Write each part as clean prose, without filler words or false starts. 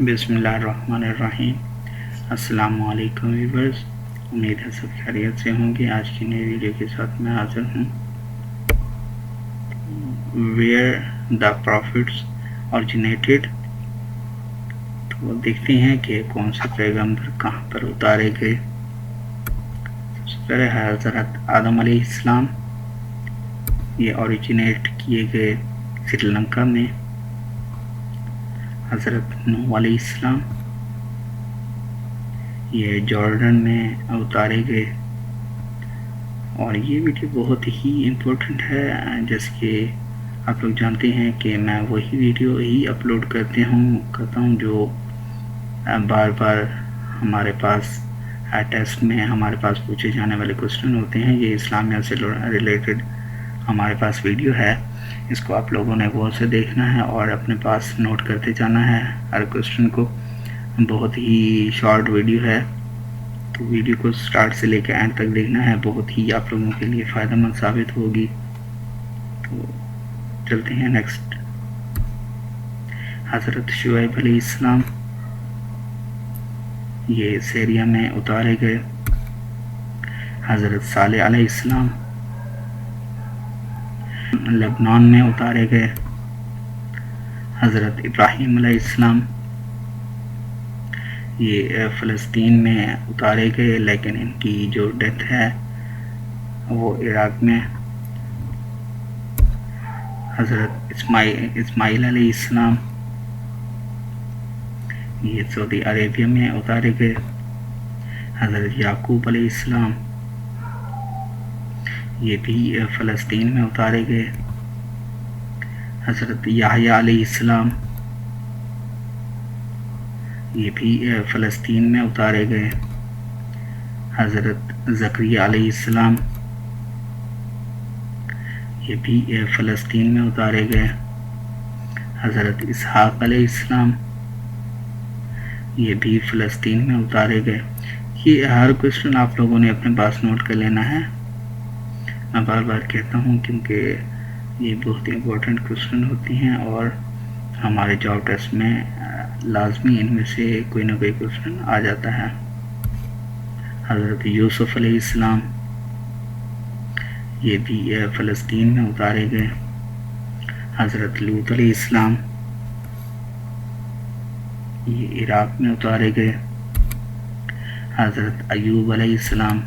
بسم اللہ الرحمن الرحیم۔ السلام علیکم ویورز، امید ہے سب خیریت سے ہوں گے۔ آج کی نئی ویڈیو کے ساتھ میں حاضر ہوں۔ ویئر دا پروفٹس اوریجنیٹڈ، تو دیکھتے ہیں کہ کون سے پیغمبر کہاں پر اتارے گئے۔ سب سے پہلے حضرت آدم علیہ السلام، یہ اوریجنیٹ کیے گئے سری لنکا میں۔ حضرت نوح علیہ السلام، یہ جارڈن میں اتارے گئے۔ اور یہ ویڈیو بہت ہی امپورٹنٹ ہے، جیسے کہ آپ لوگ جانتے ہیں کہ میں وہی ویڈیو ہی اپلوڈ کرتا ہوں جو بار بار ہمارے پاس ٹیسٹ میں ہمارے پاس پوچھے جانے والے کوسچن ہوتے ہیں۔ یہ اسلامیہ سے ریلیٹڈ ہمارے پاس ویڈیو ہے، اس کو آپ لوگوں نے غور سے دیکھنا ہے اور اپنے پاس نوٹ کرتے جانا ہے ہر کوسچن کو۔ بہت ہی شارٹ ویڈیو ہے، تو ویڈیو کو سٹارٹ سے لے کے اینڈ تک دیکھنا ہے، بہت ہی آپ لوگوں کے لیے فائدہ مند ثابت ہوگی۔ تو چلتے ہیں نیکسٹ۔ حضرت شعیب علیہ السلام، یہ سیریا میں اتارے گئے۔ حضرت صالح علیہ السلام لبنان میں اتارے گئے۔ حضرت ابراہیم علیہ السلام، یہ فلسطین میں اتارے گئے، لیکن ان کی جو ڈیتھ ہے وہ عراق میں۔ حضرت اسماعیل علیہ السلام، یہ سعودی عربیہ میں اتارے گئے۔ حضرت یعقوب علیہ السلام، یہ بھی فلسطین میں اتارے گئے۔ حضرت یحییٰ علیہ السلام، یہ بھی فلسطین میں اتارے گئے۔ حضرت زکریہ علیہ السلام، یہ بھی فلسطین میں اتارے گئے۔ حضرت اسحاق علیہ السلام، یہ بھی فلسطین میں اتارے گئے۔ یہ ہر کوسچن آپ لوگوں نے اپنے پاس نوٹ کر لینا ہے، میں بار بار کہتا ہوں کیونکہ یہ بہت امپورٹنٹ کوسچن ہوتی ہیں اور ہمارے جاب ٹیسٹ میں لازمی ان میں سے کوئی نہ کوئی کوسچن آ جاتا ہے۔ حضرت یوسف علیہ السلام، یہ بھی فلسطین میں اتارے گئے۔ حضرت لوط علیہ السلام، یہ عراق میں اتارے گئے۔ حضرت ایوب علیہ السلام،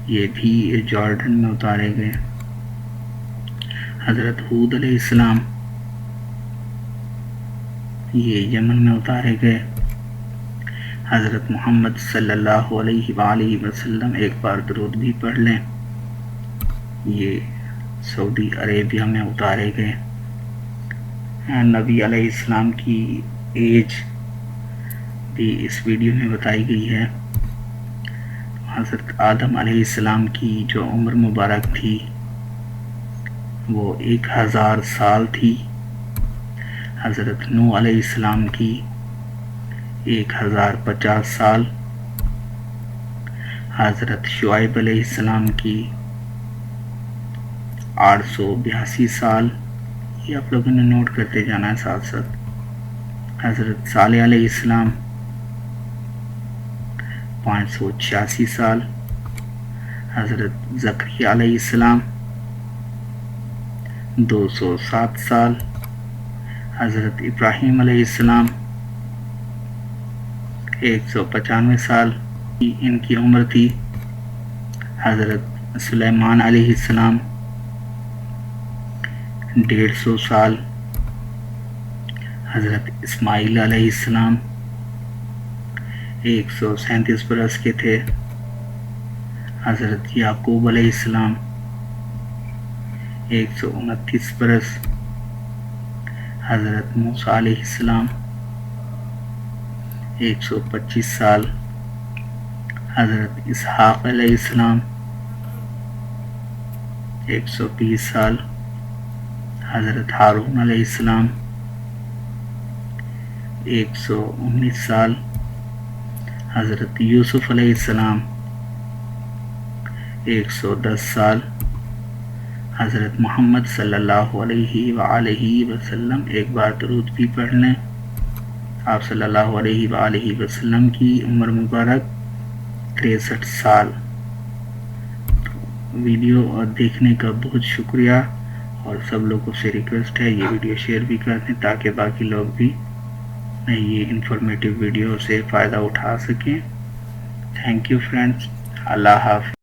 یہ بھی جارڈن میں اتارے گئے۔ حضرت ہود علیہ السلام، یہ یمن میں اتارے گئے۔ حضرت محمد صلی اللہ علیہ وآلہ وسلم، ایک بار درود بھی پڑھ لیں، یہ سعودی عربیہ میں اتارے گئے۔ نبی علیہ السلام کی ایج بھی اس ویڈیو میں بتائی گئی ہے۔ حضرت آدم علیہ السلام کی جو عمر مبارک تھی وہ 1000 سال تھی۔ حضرت نوح علیہ السلام کی 1050 سال۔ حضرت شعیب علیہ السلام کی 882 سال۔ یہ آپ لوگوں نے نوٹ کرتے جانا ہے ساتھ ساتھ۔ حضرت صالح علیہ السلام 586 سال۔ حضرت زکریا علیہ السلام 207 سال۔ حضرت ابراہیم علیہ السلام 195 سال ان کی عمر تھی۔ حضرت سلیمان علیہ السلام 150 سال۔ حضرت اسماعیل علیہ السلام 137 برس کے تھے۔ حضرت یعقوب علیہ السلام 129 برس۔ حضرت موسیٰ علیہ السلام 125 سال۔ حضرت اسحاق علیہ السلام 120 سال۔ حضرت ہارون علیہ السلام 119 سال۔ حضرت یوسف علیہ السلام 110 سال۔ حضرت محمد صلی اللہ علیہ وآلہ وسلم، ایک بار درود بھی پڑھ لیں، آپ صلی اللہ علیہ وآلہ وسلم کی عمر مبارک 63 سال۔ ویڈیو دیکھنے کا بہت شکریہ، اور سب لوگوں سے ریکویسٹ ہے یہ ویڈیو شیئر بھی کر دیں تاکہ باقی لوگ بھی یہ انفارمیٹیو ویڈیو سے فائدہ اٹھا سکیں۔ تھینک یو فرینڈز، اللہ حافظ۔